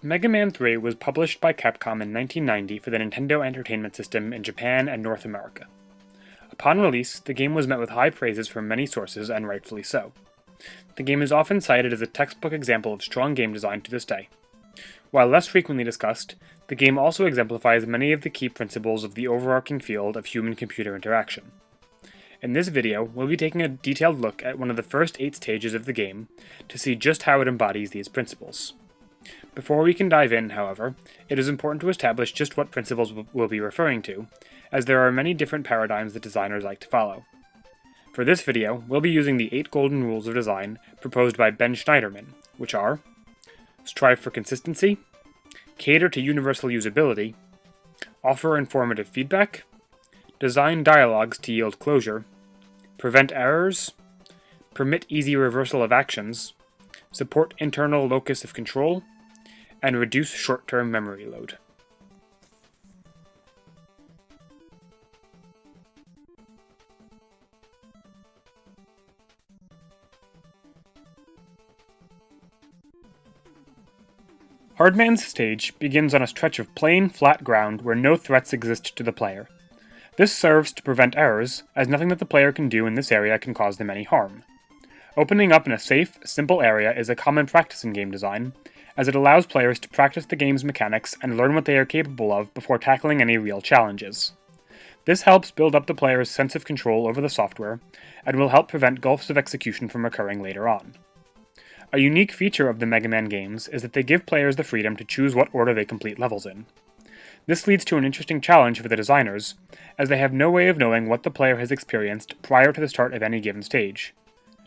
Mega Man 3 was published by Capcom in 1990 for the Nintendo Entertainment System in Japan and North America. Upon release, the game was met with high praises from many sources, and rightfully so. The game is often cited as a textbook example of strong game design to this day. While less frequently discussed, the game also exemplifies many of the key principles of the overarching field of human-computer interaction. In this video, we'll be taking a detailed look at one of the first 8 stages of the game to see just how it embodies these principles. Before we can dive in, however, it is important to establish just what principles we'll be referring to, as there are many different paradigms that designers like to follow. For this video, we'll be using the 8 golden rules of design proposed by Ben Schneiderman, which are: strive for consistency, cater to universal usability, offer informative feedback, design dialogues to yield closure, prevent errors, permit easy reversal of actions, support internal locus of control, and reduce short-term memory load. Hardman's stage begins on a stretch of plain, flat ground where no threats exist to the player. This serves to prevent errors, as nothing that the player can do in this area can cause them any harm. Opening up in a safe, simple area is a common practice in game design, as it allows players to practice the game's mechanics and learn what they are capable of before tackling any real challenges. This helps build up the player's sense of control over the software, and will help prevent gulfs of execution from occurring later on. A unique feature of the Mega Man games is that they give players the freedom to choose what order they complete levels in. This leads to an interesting challenge for the designers, as they have no way of knowing what the player has experienced prior to the start of any given stage.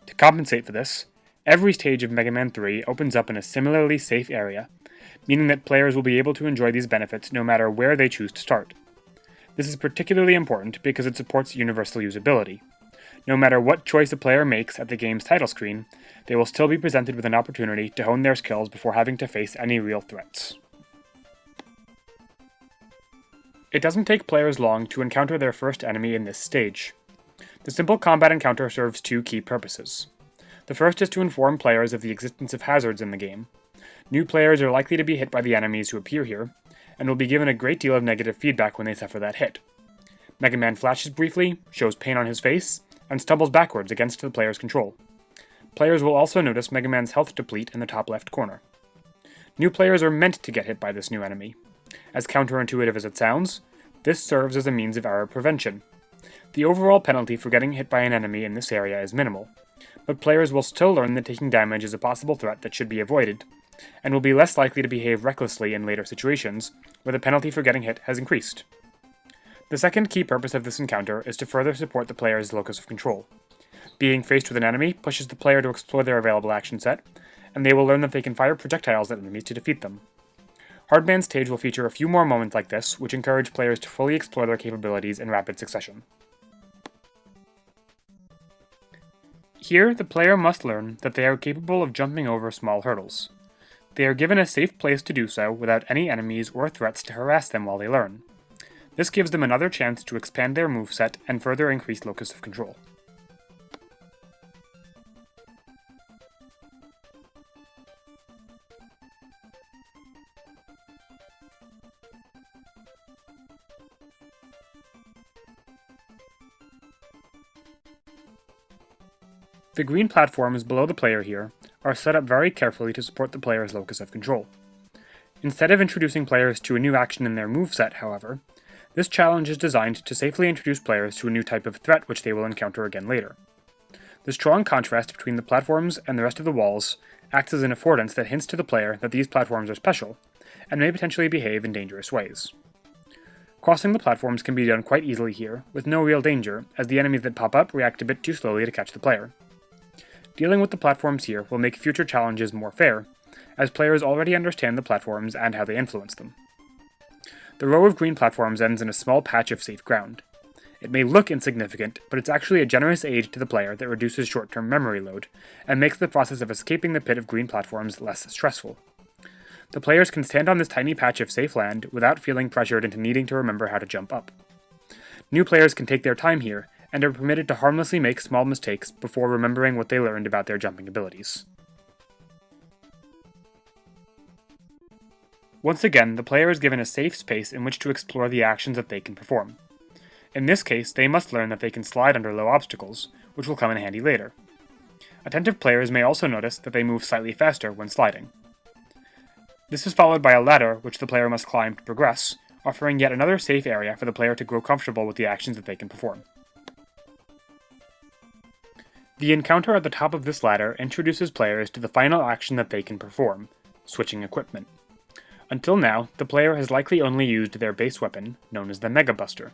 To compensate for this, every stage of Mega Man 3 opens up in a similarly safe area, meaning that players will be able to enjoy these benefits no matter where they choose to start. This is particularly important because it supports universal usability. No matter what choice a player makes at the game's title screen, they will still be presented with an opportunity to hone their skills before having to face any real threats. It doesn't take players long to encounter their first enemy in this stage. The simple combat encounter serves 2 key purposes. The first is to inform players of the existence of hazards in the game. New players are likely to be hit by the enemies who appear here, and will be given a great deal of negative feedback when they suffer that hit. Mega Man flashes briefly, shows pain on his face, and stumbles backwards against the player's control. Players will also notice Mega Man's health deplete in the top left corner. New players are meant to get hit by this new enemy. As counterintuitive as it sounds, this serves as a means of error prevention. The overall penalty for getting hit by an enemy in this area is minimal, but players will still learn that taking damage is a possible threat that should be avoided, and will be less likely to behave recklessly in later situations where the penalty for getting hit has increased. The second key purpose of this encounter is to further support the player's locus of control. Being faced with an enemy pushes the player to explore their available action set, and they will learn that they can fire projectiles at enemies to defeat them. Hardman's stage will feature a few more moments like this, which encourage players to fully explore their capabilities in rapid succession. Here, the player must learn that they are capable of jumping over small hurdles. They are given a safe place to do so without any enemies or threats to harass them while they learn. This gives them another chance to expand their moveset and further increase locus of control. The green platforms below the player here are set up very carefully to support the player's locus of control. Instead of introducing players to a new action in their moveset, however, this challenge is designed to safely introduce players to a new type of threat which they will encounter again later. The strong contrast between the platforms and the rest of the walls acts as an affordance that hints to the player that these platforms are special, and may potentially behave in dangerous ways. Crossing the platforms can be done quite easily here, with no real danger, as the enemies that pop up react a bit too slowly to catch the player. Dealing with the platforms here will make future challenges more fair, as players already understand the platforms and how they influence them. The row of green platforms ends in a small patch of safe ground. It may look insignificant, but it's actually a generous aid to the player that reduces short-term memory load, and makes the process of escaping the pit of green platforms less stressful. The players can stand on this tiny patch of safe land without feeling pressured into needing to remember how to jump up. New players can take their time here, and are permitted to harmlessly make small mistakes before remembering what they learned about their jumping abilities. Once again, the player is given a safe space in which to explore the actions that they can perform. In this case, they must learn that they can slide under low obstacles, which will come in handy later. Attentive players may also notice that they move slightly faster when sliding. This is followed by a ladder which the player must climb to progress, offering yet another safe area for the player to grow comfortable with the actions that they can perform. The encounter at the top of this ladder introduces players to the final action that they can perform, switching equipment. Until now, the player has likely only used their base weapon, known as the Mega Buster.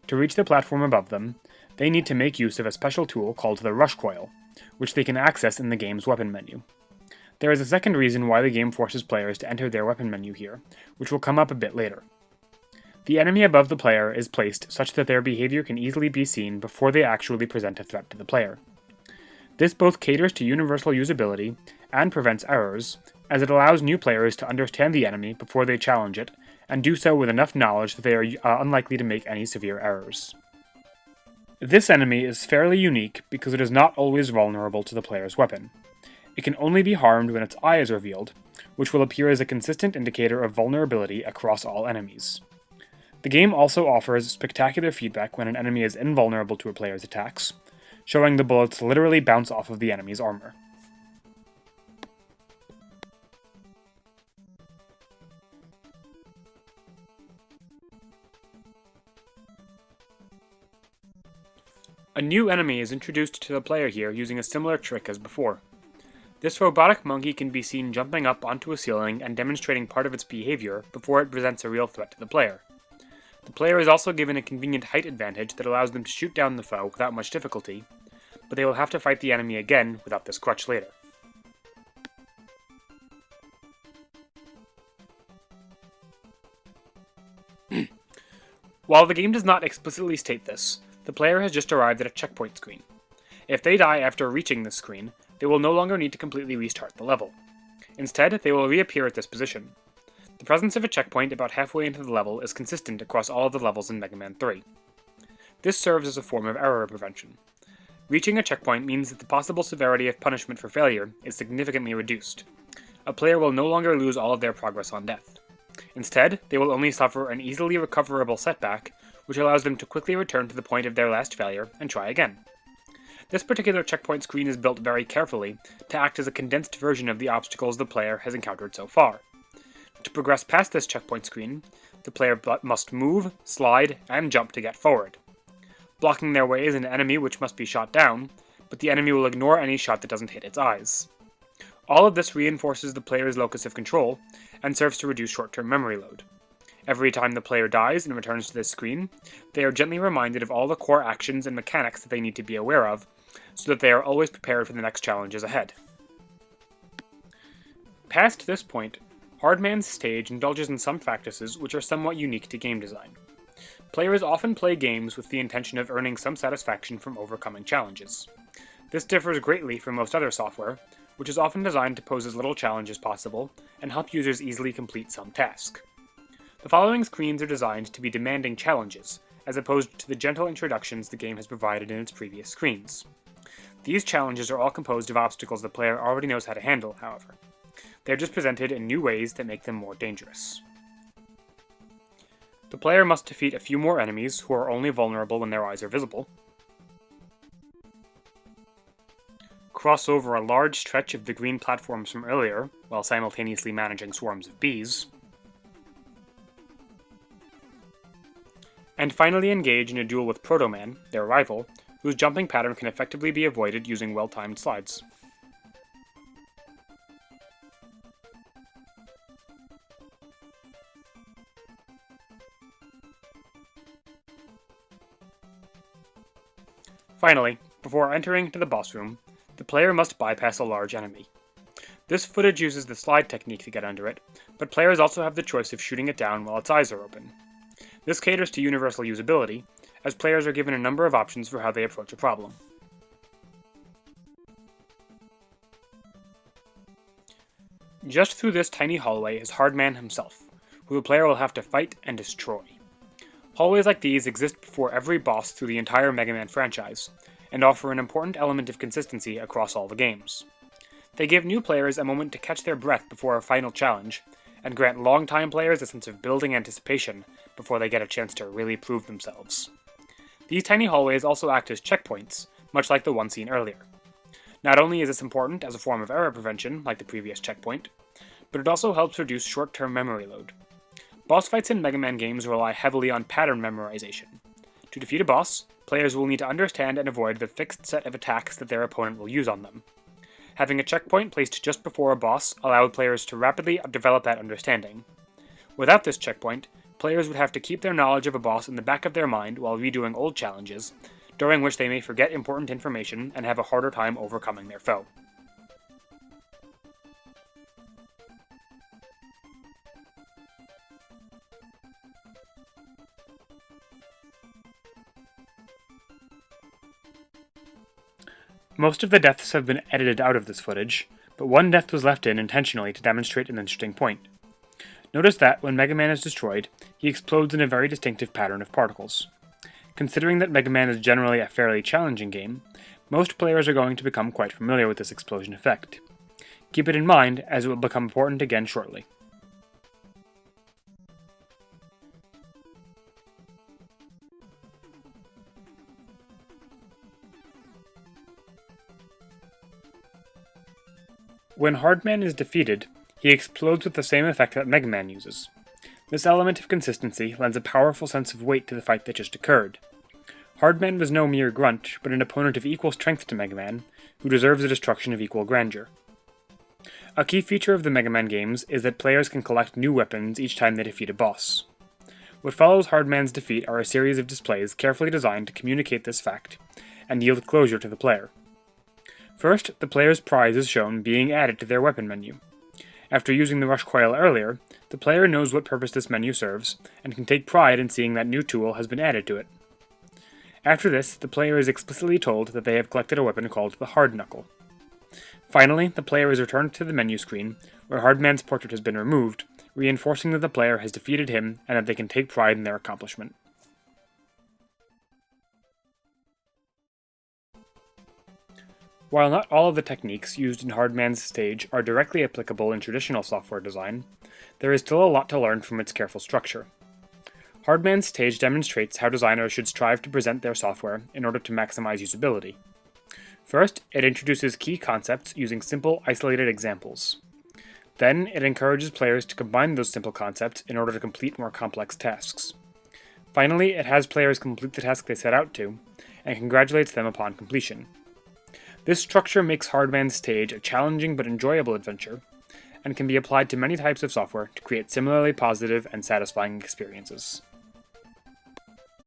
To reach the platform above them, they need to make use of a special tool called the Rush Coil, which they can access in the game's weapon menu. There is a second reason why the game forces players to enter their weapon menu here, which will come up a bit later. The enemy above the player is placed such that their behavior can easily be seen before they actually present a threat to the player. This both caters to universal usability and prevents errors, as it allows new players to understand the enemy before they challenge it, and do so with enough knowledge that they are unlikely to make any severe errors. This enemy is fairly unique because it is not always vulnerable to the player's weapon. It can only be harmed when its eye is revealed, which will appear as a consistent indicator of vulnerability across all enemies. The game also offers spectacular feedback when an enemy is invulnerable to a player's attacks, showing the bullets literally bounce off of the enemy's armor. A new enemy is introduced to the player here using a similar trick as before. This robotic monkey can be seen jumping up onto a ceiling and demonstrating part of its behavior before it presents a real threat to the player. The player is also given a convenient height advantage that allows them to shoot down the foe without much difficulty, but they will have to fight the enemy again without this crutch later. While the game does not explicitly state this, the player has just arrived at a checkpoint screen. If they die after reaching this screen, they will no longer need to completely restart the level. Instead, they will reappear at this position. The presence of a checkpoint about halfway into the level is consistent across all of the levels in Mega Man 3. This serves as a form of error prevention. Reaching a checkpoint means that the possible severity of punishment for failure is significantly reduced. A player will no longer lose all of their progress on death. Instead, they will only suffer an easily recoverable setback, which allows them to quickly return to the point of their last failure and try again. This particular checkpoint screen is built very carefully to act as a condensed version of the obstacles the player has encountered so far. To progress past this checkpoint screen, the player must move, slide, and jump to get forward. Blocking their way is an enemy which must be shot down, but the enemy will ignore any shot that doesn't hit its eyes. All of this reinforces the player's locus of control, and serves to reduce short-term memory load. Every time the player dies and returns to this screen, they are gently reminded of all the core actions and mechanics that they need to be aware of, so that they are always prepared for the next challenges ahead. Past this point, Hardman's stage indulges in some practices which are somewhat unique to game design. Players often play games with the intention of earning some satisfaction from overcoming challenges. This differs greatly from most other software, which is often designed to pose as little challenge as possible and help users easily complete some task. The following screens are designed to be demanding challenges, as opposed to the gentle introductions the game has provided in its previous screens. These challenges are all composed of obstacles the player already knows how to handle, however. They are just presented in new ways that make them more dangerous. The player must defeat a few more enemies who are only vulnerable when their eyes are visible, cross over a large stretch of the green platforms from earlier, while simultaneously managing swarms of bees, and finally engage in a duel with Proto Man, their rival, whose jumping pattern can effectively be avoided using well-timed slides. Finally, before entering into the boss room, the player must bypass a large enemy. This footage uses the slide technique to get under it, but players also have the choice of shooting it down while its eyes are open. This caters to universal usability, as players are given a number of options for how they approach a problem. Just through this tiny hallway is Hardman himself, who the player will have to fight and destroy. Hallways like these exist before every boss through the entire Mega Man franchise, and offer an important element of consistency across all the games. They give new players a moment to catch their breath before a final challenge, and grant long-time players a sense of building anticipation before they get a chance to really prove themselves. These tiny hallways also act as checkpoints, much like the one seen earlier. Not only is this important as a form of error prevention, like the previous checkpoint, but it also helps reduce short-term memory load. Boss fights in Mega Man games rely heavily on pattern memorization. To defeat a boss, players will need to understand and avoid the fixed set of attacks that their opponent will use on them. Having a checkpoint placed just before a boss allowed players to rapidly develop that understanding. Without this checkpoint, players would have to keep their knowledge of a boss in the back of their mind while redoing old challenges, during which they may forget important information and have a harder time overcoming their foe. Most of the deaths have been edited out of this footage, but one death was left in intentionally to demonstrate an interesting point. Notice that, when Mega Man is destroyed, he explodes in a very distinctive pattern of particles. Considering that Mega Man is generally a fairly challenging game, most players are going to become quite familiar with this explosion effect. Keep it in mind, as it will become important again shortly. When Hardman is defeated, he explodes with the same effect that Mega Man uses. This element of consistency lends a powerful sense of weight to the fight that just occurred. Hardman was no mere grunt, but an opponent of equal strength to Mega Man, who deserves a destruction of equal grandeur. A key feature of the Mega Man games is that players can collect new weapons each time they defeat a boss. What follows Hardman's defeat are a series of displays carefully designed to communicate this fact, and yield closure to the player. First, the player's prize is shown being added to their weapon menu. After using the rush coil earlier, the player knows what purpose this menu serves, and can take pride in seeing that new tool has been added to it. After this, the player is explicitly told that they have collected a weapon called the Hard Knuckle. Finally, the player is returned to the menu screen, where Hardman's portrait has been removed, reinforcing that the player has defeated him and that they can take pride in their accomplishment. While not all of the techniques used in Hardman's stage are directly applicable in traditional software design, there is still a lot to learn from its careful structure. Hardman's stage demonstrates how designers should strive to present their software in order to maximize usability. First, it introduces key concepts using simple, isolated examples. Then, it encourages players to combine those simple concepts in order to complete more complex tasks. Finally, it has players complete the task they set out to, and congratulates them upon completion. This structure makes Hardman's stage a challenging but enjoyable adventure, and can be applied to many types of software to create similarly positive and satisfying experiences.